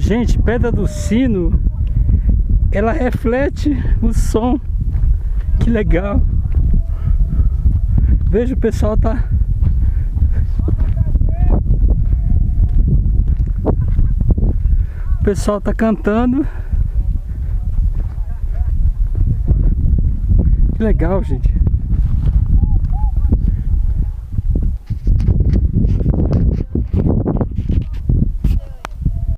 Gente, Pedra do Sino, ela reflete o som. Que legal. Veja, o pessoal tá... O pessoal tá cantando. Que legal, gente.